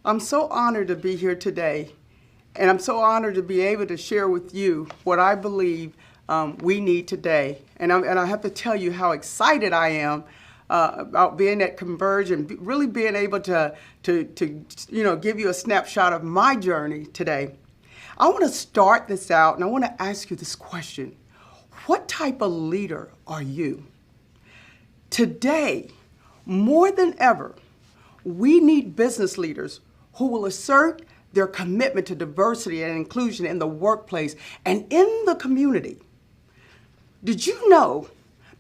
I'm so honored to be here today, and I'm so honored to be able to share with you what I believe we need today. And I have to tell you how excited I am about being at Converge and really being able to give you a snapshot of my journey today. I want to start this out, and I want to ask you this question. What type of leader are you? Today, more than ever, we need business leaders who will assert their commitment to diversity and inclusion in the workplace and in the community. Did you know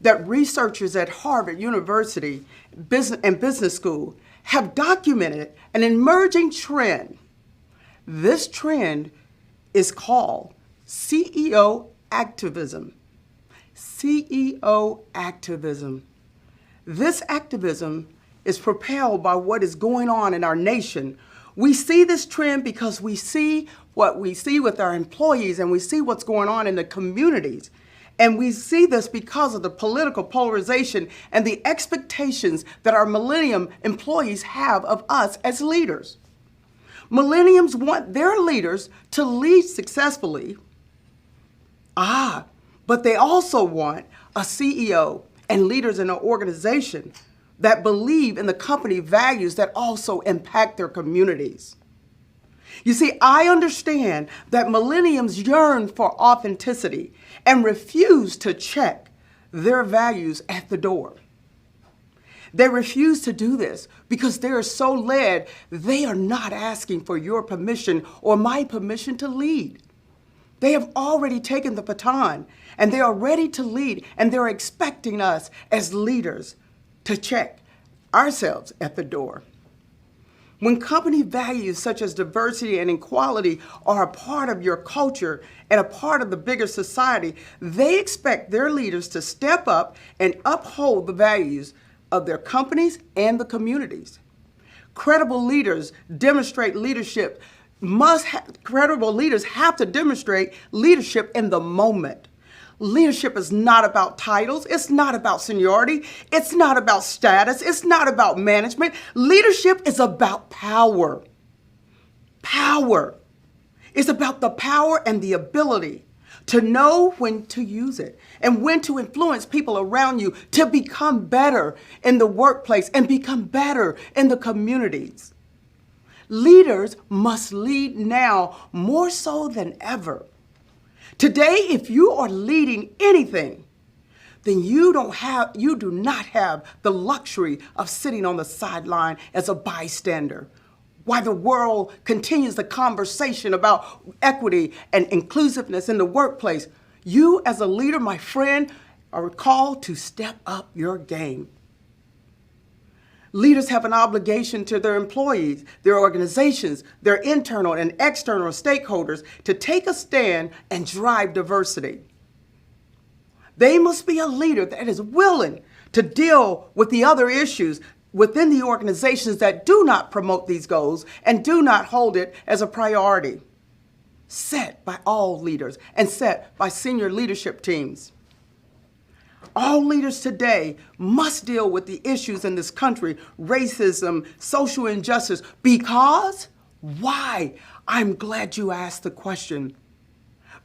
that researchers at Harvard University Business School have documented an emerging trend? This trend is called CEO activism. CEO activism. This activism is propelled by what is going on in our nation. We see this trend because we see what we see with our employees, and we see what's going on in the communities. And we see this because of the political polarization and the expectations that our millennium employees have of us as leaders. Millenniums want their leaders to lead successfully. But they also want a CEO and leaders in an organization that believe in the company values that also impact their communities. You see, I understand that millenniums yearn for authenticity and refuse to check their values at the door. They refuse to do this because they are so led, they are not asking for your permission or my permission to lead. They have already taken the baton, and they are ready to lead, and they're expecting us as leaders to check ourselves at the door. When company values such as diversity and equality are a part of your culture and a part of the bigger society, they expect their leaders to step up and uphold the values of their companies and the communities. Credible leaders demonstrate leadership. Credible leaders have to demonstrate leadership in the moment. Leadership is not about titles. It's not about seniority. It's not about status. It's not about management. Leadership is about power. Power. It's about the power and the ability to know when to use it and when to influence people around you to become better in the workplace and become better in the communities. Leaders must lead now more so than ever. Today, if you are leading anything, then you do not have the luxury of sitting on the sideline as a bystander while the world continues the conversation about equity and inclusiveness in the workplace. You as a leader, my friend, are called to step up your game. Leaders have an obligation to their employees, their organizations, their internal and external stakeholders to take a stand and drive diversity. They must be a leader that is willing to deal with the other issues within the organizations that do not promote these goals and do not hold it as a priority, set by all leaders and set by senior leadership teams. All leaders today must deal with the issues in this country, racism, social injustice, because why? I'm glad you asked the question.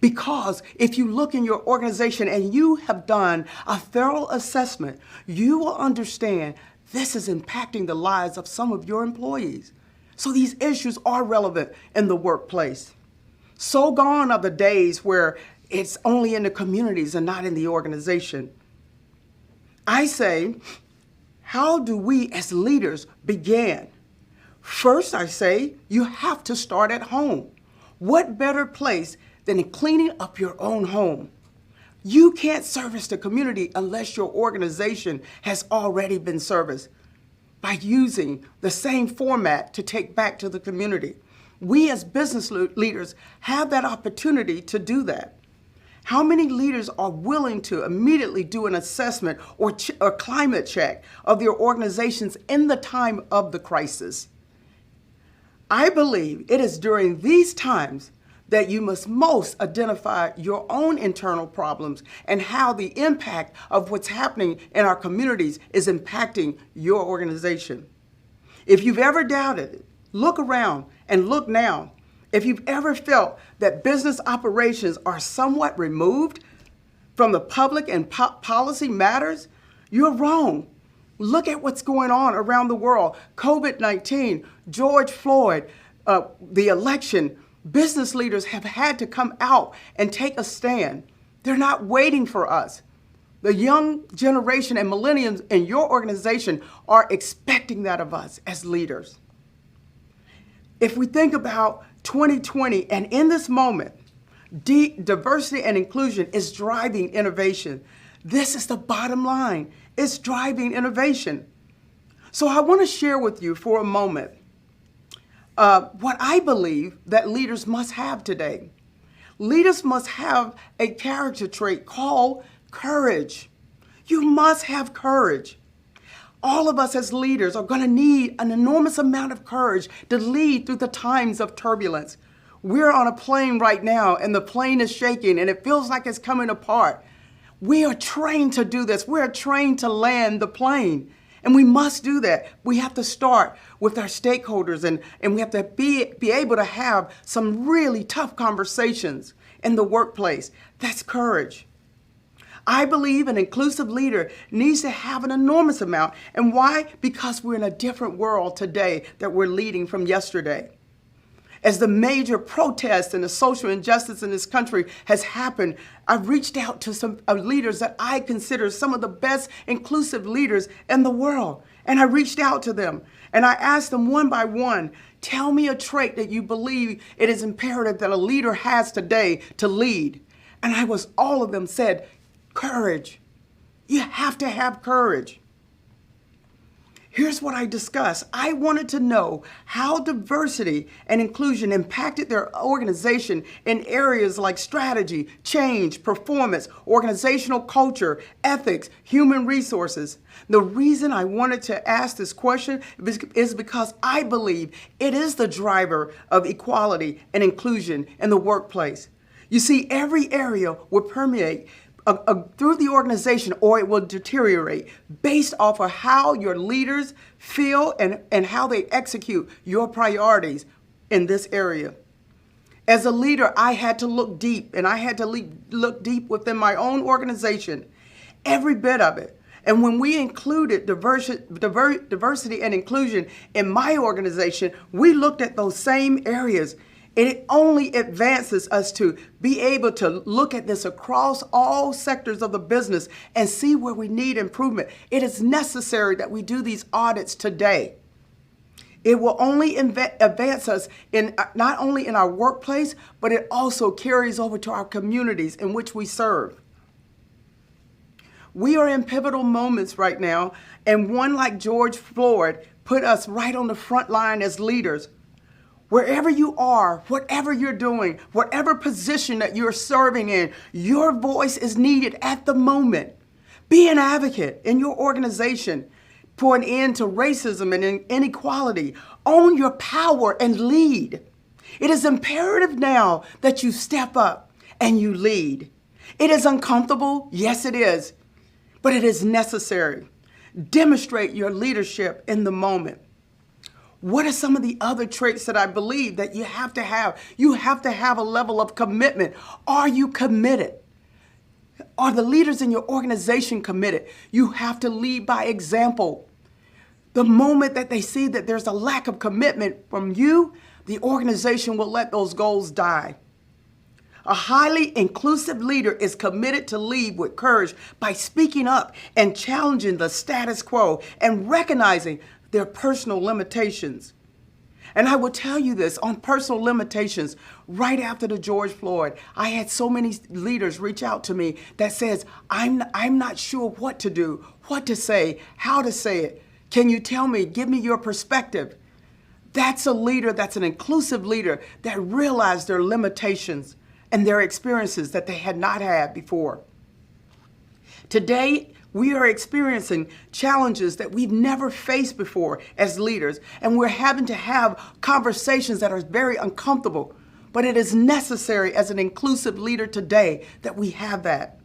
Because if you look in your organization and you have done a thorough assessment, you will understand this is impacting the lives of some of your employees. So these issues are relevant in the workplace. So gone are the days where it's only in the communities and not in the organization. I say, how do we as leaders begin? First, I say, you have to start at home. What better place than cleaning up your own home? You can't service the community unless your organization has already been serviced by using the same format to take back to the community. We as business leaders have that opportunity to do that. How many leaders are willing to immediately do an assessment or climate check of their organizations in the time of the crisis? I believe it is during these times that you must most identify your own internal problems and how the impact of what's happening in our communities is impacting your organization. If you've ever doubted Look around and look now. If you've ever felt that business operations are somewhat removed from the public and policy matters, you're wrong. Look at what's going on around the world. COVID-19, George Floyd, the election. Business leaders have had to come out and take a stand. They're not waiting for us. The young generation and millennials in your organization are expecting that of us as leaders. If we think about 2020 and in this moment, diversity and inclusion is driving innovation. This is the bottom line. It's driving innovation. So I want to share with you for a moment what I believe that leaders must have today. Leaders must have a character trait called courage. You must have courage. All of us as leaders are going to need an enormous amount of courage to lead through the times of turbulence. We're on a plane right now and the plane is shaking and it feels like it's coming apart. We are trained to do this. We are trained to land the plane. And we must do that. We have to start with our stakeholders and we have to be able to have some really tough conversations in the workplace. That's courage. I believe an inclusive leader needs to have an enormous amount. And why? Because we're in a different world today that we're leading from yesterday. As the major protest and the social injustice in this country has happened, I've reached out to some leaders that I consider some of the best inclusive leaders in the world. And I reached out to them and I asked them one by one, tell me a trait that you believe it is imperative that a leader has today to lead. And all of them said, courage. You have to have courage. Here's what I discussed. I wanted to know how diversity and inclusion impacted their organization in areas like strategy, change, performance, organizational culture, ethics, human resources. The reason I wanted to ask this question is because I believe it is the driver of equality and inclusion in the workplace. You see, every area will permeate through the organization or it will deteriorate based off of how your leaders feel and how they execute your priorities in this area. As a leader, I had to look deep and I had to look deep within my own organization, every bit of it. And when we included diversity and inclusion in my organization, we looked at those same areas. And it only advances us to be able to look at this across all sectors of the business and see where we need improvement. It is necessary that we do these audits today. It will only advance us in not only in our workplace, but it also carries over to our communities in which we serve. We are in pivotal moments right now, and one like George Floyd put us right on the front line as leaders. Wherever you are, whatever you're doing, whatever position that you're serving in, your voice is needed at the moment. Be an advocate in your organization for an end to racism and inequality. Own your power and lead. It is imperative now that you step up and you lead. It is uncomfortable, yes it is, but it is necessary. Demonstrate your leadership in the moment. What are some of the other traits that I believe that you have to have? You have to have a level of commitment. Are you committed? Are the leaders in your organization committed? You have to lead by example. The moment that they see that there's a lack of commitment from you, the organization will let those goals die. A highly inclusive leader is committed to lead with courage by speaking up and challenging the status quo and recognizing their personal limitations. And I will tell you this, on personal limitations, right after the George Floyd, I had so many leaders reach out to me that says, I'm not sure what to do, what to say, how to say it. Can you tell me, give me your perspective? That's a leader, that's an inclusive leader that realized their limitations and their experiences that they had not had before. Today, we are experiencing challenges that we've never faced before as leaders, and we're having to have conversations that are very uncomfortable. But it is necessary as an inclusive leader today that we have that.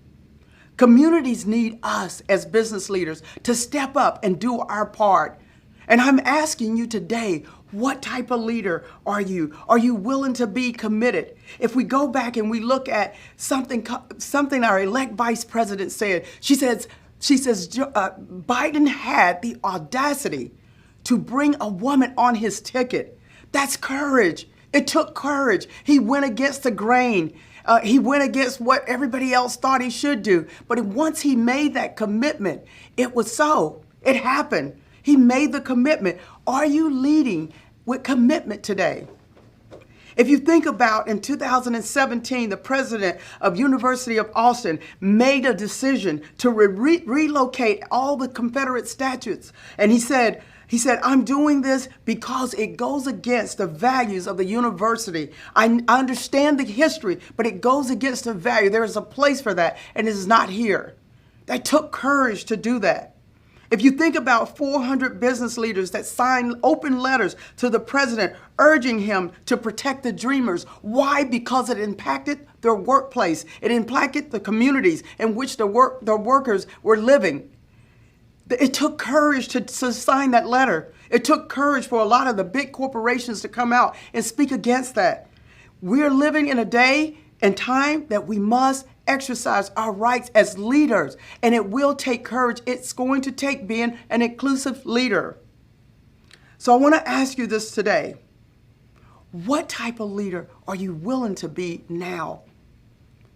Communities need us as business leaders to step up and do our part. And I'm asking you today, What type of leader are you? Are you willing to be committed? If we go back and we look at something our elect vice president said, she says, Biden had the audacity to bring a woman on his ticket. That's courage. It took courage. He went against the grain. He went against what everybody else thought he should do. But once he made that commitment, it was so. It happened. He made the commitment. Are you leading with commitment today? If you think about in 2017, the president of University of Austin made a decision to relocate all the Confederate statues. And he said, I'm doing this because it goes against the values of the university. I understand the history, but it goes against the value. There is a place for that, and it is not here. That took courage to do that. If you think about 400 business leaders that signed open letters to the president urging him to protect the dreamers. Why? Because it impacted their workplace. It impacted the communities in which the workers were living. It took courage to sign that letter. It took courage for a lot of the big corporations to come out and speak against that. We're living in a day and time that we must exercise our rights as leaders, and it will take courage. It's going to take being an inclusive leader. So I want to ask you this today. What type of leader are you willing to be now?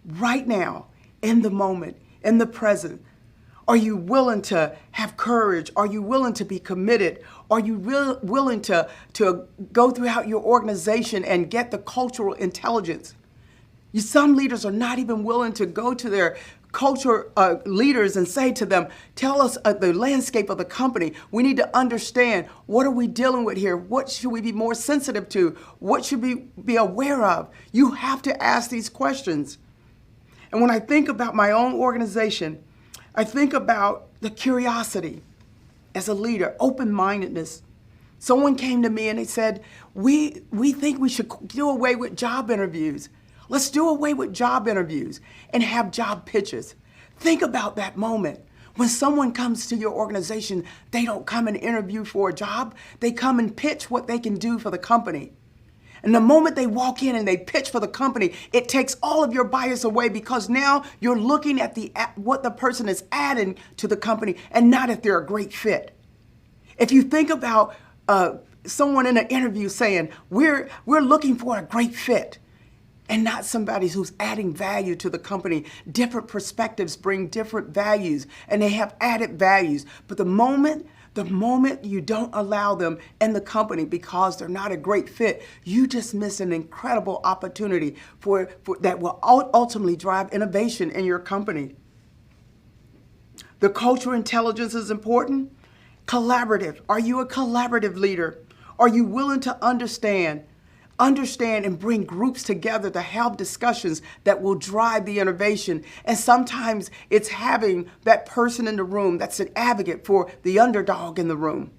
Right now, in the moment, in the present? Are you willing to have courage? Are you willing to be committed? Are you willing to go throughout your organization and get the cultural intelligence? Some leaders are not even willing to go to their culture leaders and say to them, tell us the landscape of the company. We need to understand, what are we dealing with here? What should we be more sensitive to? What should we be aware of? You have to ask these questions. And when I think about my own organization, I think about the curiosity as a leader, open-mindedness. Someone came to me and they said, we think we should do away with job interviews. Let's do away with job interviews and have job pitches. Think about that moment. When someone comes to your organization, they don't come and interview for a job. They come and pitch what they can do for the company. And the moment they walk in and they pitch for the company, it takes all of your bias away, because now you're looking at what the person is adding to the company and not if they're a great fit. If you think about someone in an interview saying, we're looking for a great fit, and not somebody who's adding value to the company. Different perspectives bring different values, and they have added values. But the moment you don't allow them in the company because they're not a great fit, you just miss an incredible opportunity for that will ultimately drive innovation in your company. The cultural intelligence is important. Collaborative. Are you a collaborative leader? Are you willing to understand and bring groups together to have discussions that will drive the innovation? And sometimes it's having that person in the room that's an advocate for the underdog in the room.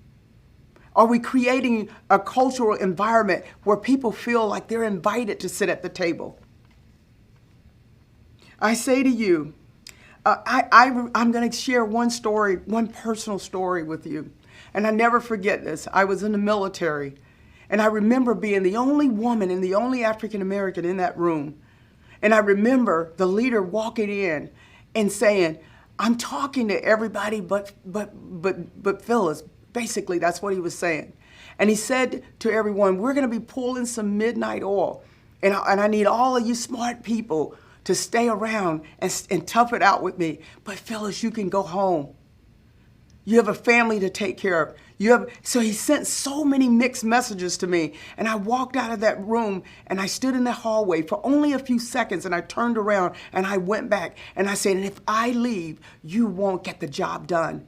Are we creating a cultural environment where people feel like they're invited to sit at the table? I say to you, I'm going to share one personal story with you. And I never forget this. I was in the military. And I remember being the only woman and the only African American in that room. And I remember the leader walking in and saying, I'm talking to everybody but Phyllis. Basically, that's what he was saying. And he said to everyone, we're going to be pulling some midnight oil. And I need all of you smart people to stay around and tough it out with me. But Phyllis, you can go home. You have a family to take care of. So he sent so many mixed messages to me. And I walked out of that room and I stood in the hallway for only a few seconds, and I turned around and I went back and I said, and if I leave, you won't get the job done.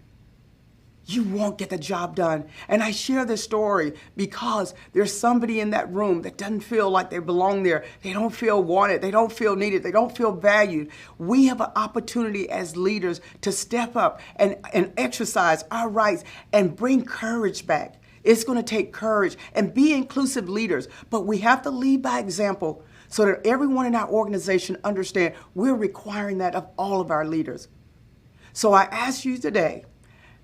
You won't get the job done. And I share this story because there's somebody in that room that doesn't feel like they belong there. They don't feel wanted. They don't feel needed. They don't feel valued. We have an opportunity as leaders to step up and exercise our rights and bring courage back. It's going to take courage and be inclusive leaders, but we have to lead by example so that everyone in our organization understand we're requiring that of all of our leaders. So I ask you today,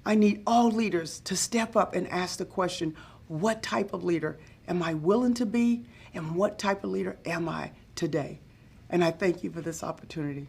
I need all leaders to step up and ask the question, what type of leader am I willing to be, and what type of leader am I today? And I thank you for this opportunity.